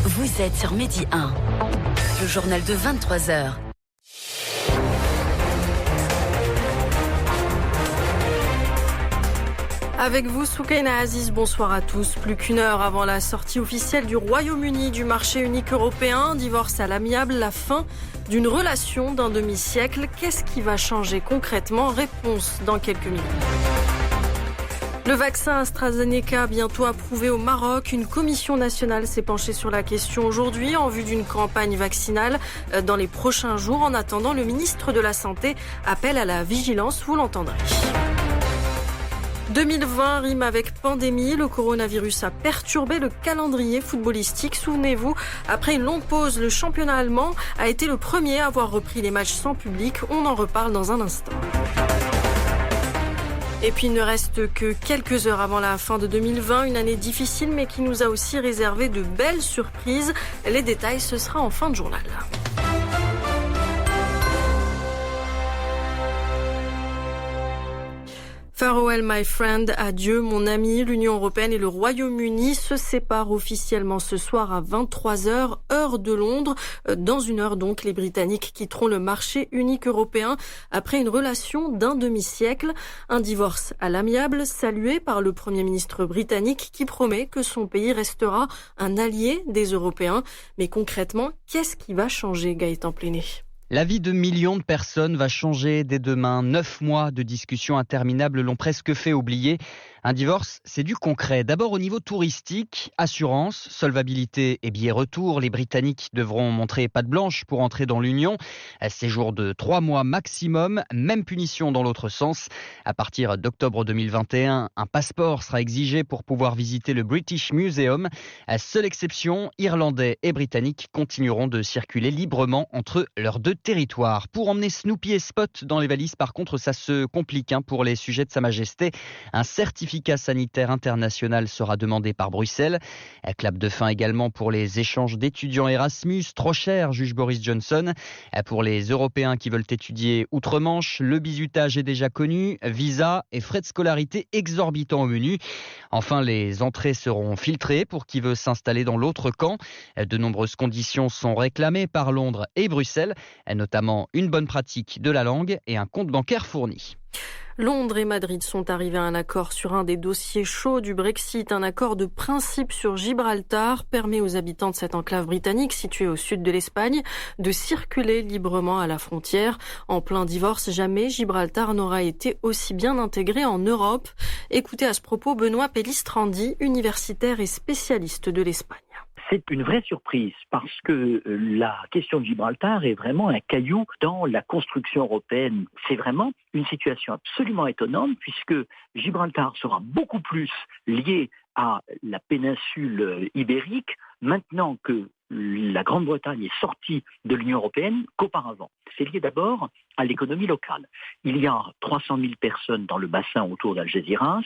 Vous êtes sur Midi 1, le journal de 23h. Avec vous, Soukaina Aziz, bonsoir à tous. Plus qu'une heure avant la sortie officielle du Royaume-Uni du marché unique européen, divorce à l'amiable, la fin d'une relation d'un demi-siècle. Qu'est-ce qui va changer concrètement? Réponse dans quelques minutes. Le vaccin AstraZeneca bientôt approuvé au Maroc. Une commission nationale s'est penchée sur la question aujourd'hui en vue d'une campagne vaccinale dans les prochains jours. En attendant, le ministre de la Santé appelle à la vigilance, vous l'entendrez. 2020 rime avec pandémie. Le coronavirus a perturbé le calendrier footballistique. Souvenez-vous, après une longue pause, le championnat allemand a été le premier à avoir repris les matchs sans public. On en reparle dans un instant. Et puis il ne reste que quelques heures avant la fin de 2020, une année difficile mais qui nous a aussi réservé de belles surprises. Les détails, ce sera en fin de journal. Farewell my friend, adieu mon ami. L'Union européenne et le Royaume-Uni se séparent officiellement ce soir à 23h, heure de Londres. Dans une heure donc, les Britanniques quitteront le marché unique européen après une relation d'un demi-siècle. Un divorce à l'amiable salué par le Premier ministre britannique qui promet que son pays restera un allié des Européens. Mais concrètement, qu'est-ce qui va changer, Gaëtan Pléné ? La vie de millions de personnes va changer dès demain. 9 mois de discussions interminables l'ont presque fait oublier. Un divorce, c'est du concret. D'abord au niveau touristique, assurance, solvabilité et billets retour. Les Britanniques devront montrer patte blanche pour entrer dans l'Union. Séjour de 3 mois maximum, même punition dans l'autre sens. À partir d'octobre 2021, un passeport sera exigé pour pouvoir visiter le British Museum. Seule exception, Irlandais et Britanniques continueront de circuler librement entre leurs deux territoires. Pour emmener Snoopy et Spot dans les valises, par contre, ça se complique pour les sujets de Sa Majesté. Un certificat sanitaire international sera demandé par Bruxelles. Clap de fin également pour les échanges d'étudiants Erasmus, trop cher, juge Boris Johnson. Pour les Européens qui veulent étudier outre-Manche, le bizutage est déjà connu, visa et frais de scolarité exorbitants au menu. Enfin, les entrées seront filtrées pour qui veut s'installer dans l'autre camp. De nombreuses conditions sont réclamées par Londres et Bruxelles, notamment une bonne pratique de la langue et un compte bancaire fourni. Londres et Madrid sont arrivés à un accord sur un des dossiers chauds du Brexit. Un accord de principe sur Gibraltar permet aux habitants de cette enclave britannique située au sud de l'Espagne de circuler librement à la frontière. En plein divorce, jamais Gibraltar n'aura été aussi bien intégré en Europe. Écoutez à ce propos Benoît Pellistrandi, universitaire et spécialiste de l'Espagne. C'est une vraie surprise parce que la question de Gibraltar est vraiment un caillou dans la construction européenne. C'est vraiment une situation absolument étonnante puisque Gibraltar sera beaucoup plus lié à la péninsule ibérique maintenant que la Grande-Bretagne est sortie de l'Union européenne qu'auparavant. C'est lié d'abord à l'économie locale. Il y a 300 000 personnes dans le bassin autour d'Algeciras,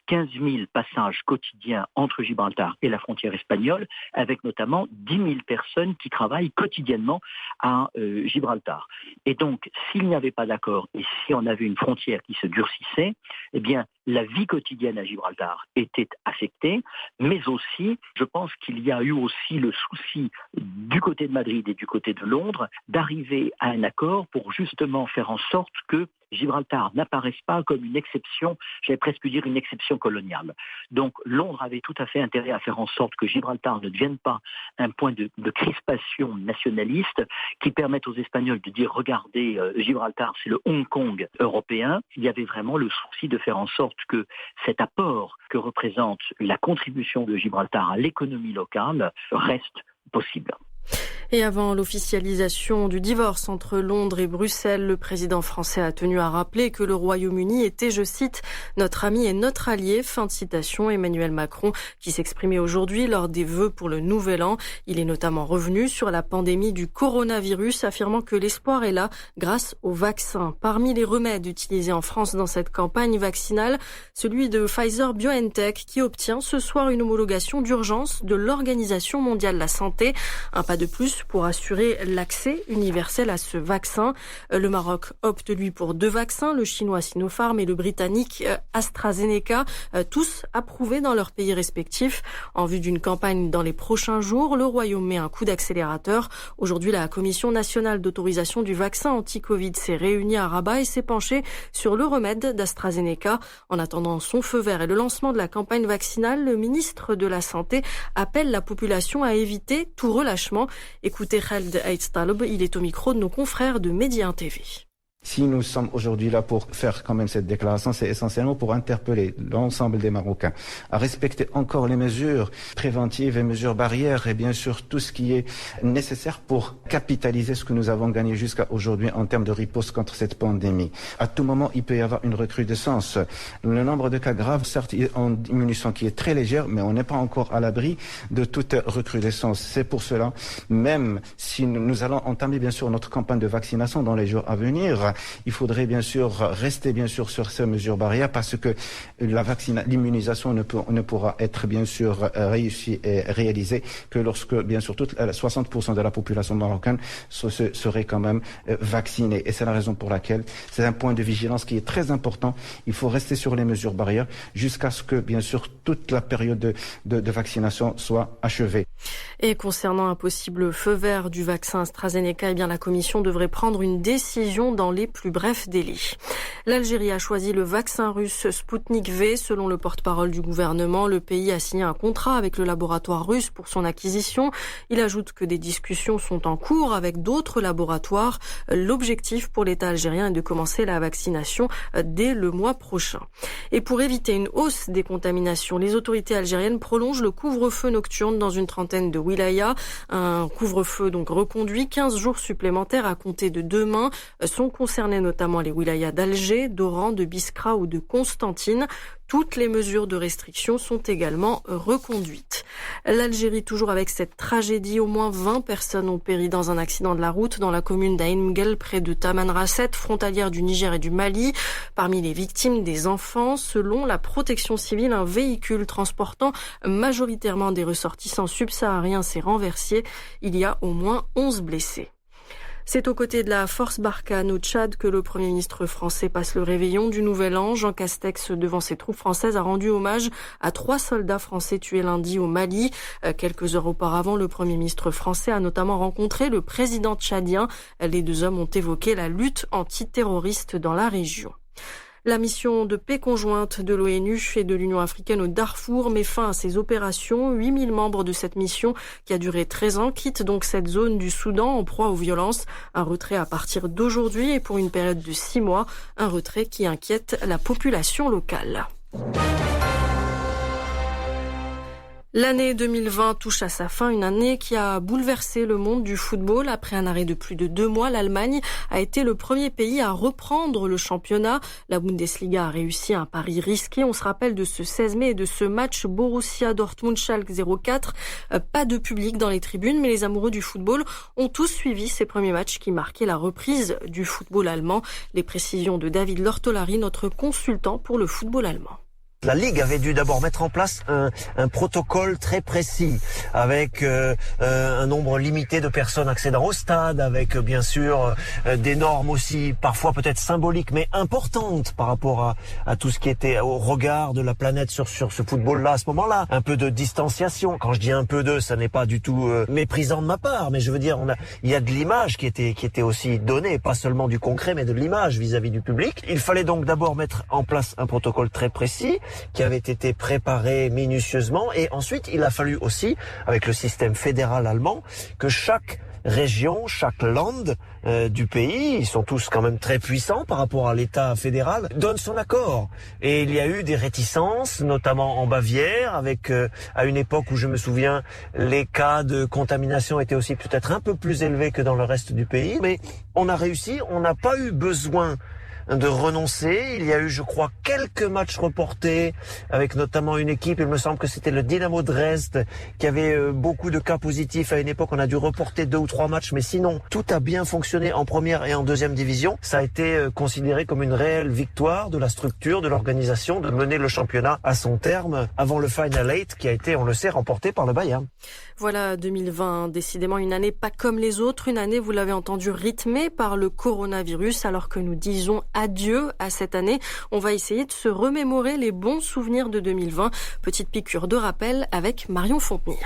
15 000 passages quotidiens entre Gibraltar et la frontière espagnole, avec notamment 10 000 personnes qui travaillent quotidiennement à Gibraltar. Et donc, s'il n'y avait pas d'accord et si on avait une frontière qui se durcissait, eh bien, la vie quotidienne à Gibraltar était affectée, mais aussi, je pense qu'il y a eu aussi le souci du côté de Madrid et du côté de Londres d'arriver à un accord pour justement faire en sorte que Gibraltar n'apparaisse pas comme une exception, j'allais presque dire une exception coloniale. Donc Londres avait tout à fait intérêt à faire en sorte que Gibraltar ne devienne pas un point de crispation nationaliste qui permette aux Espagnols de dire regardez, Gibraltar c'est le Hong Kong européen. Il y avait vraiment le souci de faire en sorte que cet apport que représente la contribution de Gibraltar à l'économie locale reste possible. Et avant l'officialisation du divorce entre Londres et Bruxelles, le président français a tenu à rappeler que le Royaume-Uni était, je cite, « notre ami et notre allié ». Fin de citation. Emmanuel Macron qui s'exprimait aujourd'hui lors des vœux pour le Nouvel An. Il est notamment revenu sur la pandémie du coronavirus, affirmant que l'espoir est là grâce au vaccin. Parmi les remèdes utilisés en France dans cette campagne vaccinale, celui de Pfizer-BioNTech qui obtient ce soir une homologation d'urgence de l'Organisation mondiale de la santé. Un pas de plus pour assurer l'accès universel à ce vaccin. Le Maroc opte, lui, pour 2 vaccins, le chinois Sinopharm et le britannique AstraZeneca, tous approuvés dans leurs pays respectifs. En vue d'une campagne dans les prochains jours, le Royaume met un coup d'accélérateur. Aujourd'hui, la Commission nationale d'autorisation du vaccin anti-Covid s'est réunie à Rabat et s'est penchée sur le remède d'AstraZeneca. En attendant son feu vert et le lancement de la campagne vaccinale, le ministre de la Santé appelle la population à éviter tout relâchement. Écoutez Khaled Aït-Taleb, il est au micro de nos confrères de Média 1 TV. Si nous sommes aujourd'hui là pour faire quand même cette déclaration, c'est essentiellement pour interpeller l'ensemble des Marocains à respecter encore les mesures préventives et mesures barrières et bien sûr tout ce qui est nécessaire pour capitaliser ce que nous avons gagné jusqu'à aujourd'hui en termes de riposte contre cette pandémie. À tout moment, il peut y avoir une recrudescence. Le nombre de cas graves, certes, est en diminution qui est très légère, mais on n'est pas encore à l'abri de toute recrudescence. C'est pour cela, même si nous allons entamer bien sûr notre campagne de vaccination dans les jours à venir, il faudrait bien sûr rester bien sûr sur ces mesures barrières parce que l'immunisation ne pourra être bien sûr réussie et réalisée que lorsque bien sûr 60% de la population marocaine serait quand même vaccinée. Et c'est la raison pour laquelle c'est un point de vigilance qui est très important. Il faut rester sur les mesures barrières jusqu'à ce que bien sûr toute la période de vaccination soit achevée. Et concernant un possible feu vert du vaccin AstraZeneca, la Commission devrait prendre une décision dans les plus brefs délais. L'Algérie a choisi le vaccin russe Sputnik V. Selon le porte-parole du gouvernement, le pays a signé un contrat avec le laboratoire russe pour son acquisition. Il ajoute que des discussions sont en cours avec d'autres laboratoires. L'objectif pour l'État algérien est de commencer la vaccination dès le mois prochain. Et pour éviter une hausse des contaminations, les autorités algériennes prolongent le couvre-feu nocturne dans une trentaine de wilayas. Un couvre-feu donc reconduit, 15 jours supplémentaires à compter de demain. Sont concernés notamment les wilayas d'Alger, d'Oran, de Biskra ou de Constantine. Toutes les mesures de restriction sont également reconduites. L'Algérie, toujours avec cette tragédie, au moins 20 personnes ont péri dans un accident de la route dans la commune d'Ain Mguel, près de Tamanrasset, frontalière du Niger et du Mali. Parmi les victimes, des enfants. Selon la protection civile, un véhicule transportant majoritairement des ressortissants subsahariens s'est renversé. Il y a au moins 11 blessés. C'est aux côtés de la force Barkhane au Tchad que le Premier ministre français passe le réveillon du Nouvel An. Jean Castex, devant ses troupes françaises, a rendu hommage à 3 soldats français tués lundi au Mali. Quelques heures auparavant, le Premier ministre français a notamment rencontré le président tchadien. Les 2 hommes ont évoqué la lutte antiterroriste dans la région. La mission de paix conjointe de l'ONU et de l'Union africaine au Darfour met fin à ses opérations. 8000 membres de cette mission, qui a duré 13 ans, quittent donc cette zone du Soudan en proie aux violences. Un retrait à partir d'aujourd'hui et pour une période de 6 mois. Un retrait qui inquiète la population locale. L'année 2020 touche à sa fin, une année qui a bouleversé le monde du football. Après un arrêt de plus de 2 mois, l'Allemagne a été le premier pays à reprendre le championnat. La Bundesliga a réussi un pari risqué. On se rappelle de ce 16 mai et de ce match Borussia Dortmund-Schalke 04. Pas de public dans les tribunes, mais les amoureux du football ont tous suivi ces premiers matchs qui marquaient la reprise du football allemand. Les précisions de David Lortolari, notre consultant pour le football allemand. La Ligue avait dû d'abord mettre en place un protocole très précis avec un nombre limité de personnes accédant au stade, avec bien sûr des normes aussi parfois peut-être symboliques mais importantes par rapport à tout ce qui était au regard de la planète sur ce football-là à ce moment-là. Un peu de distanciation. Quand je dis un peu de, ça n'est pas du tout méprisant de ma part, mais je veux dire il y a de l'image qui était aussi donnée, pas seulement du concret mais de l'image vis-à-vis du public. Il fallait donc d'abord mettre en place un protocole très précis qui avait été préparé minutieusement et ensuite il a fallu aussi, avec le système fédéral allemand, que chaque région, chaque land du pays, ils sont tous quand même très puissants par rapport à l'État fédéral, donne son accord. Et il y a eu des réticences, notamment en Bavière, avec à une époque où je me souviens, les cas de contamination étaient aussi peut-être un peu plus élevés que dans le reste du pays. Mais on a réussi, on n'a pas eu besoin de renoncer. Il y a eu, je crois, quelques matchs reportés, avec notamment une équipe, il me semble que c'était le Dynamo Dresde, qui avait beaucoup de cas positifs à une époque. On a dû reporter 2 ou 3 matchs, mais sinon, tout a bien fonctionné en première et en deuxième division. Ça a été considéré comme une réelle victoire de la structure, de l'organisation, de mener le championnat à son terme avant le Final 8 qui a été, on le sait, remporté par le Bayern. Voilà 2020, décidément une année pas comme les autres, une année, vous l'avez entendu, rythmée par le coronavirus. Alors que nous disons adieu à cette année, on va essayer de se remémorer les bons souvenirs de 2020. Petite piqûre de rappel avec Marion Fontenay.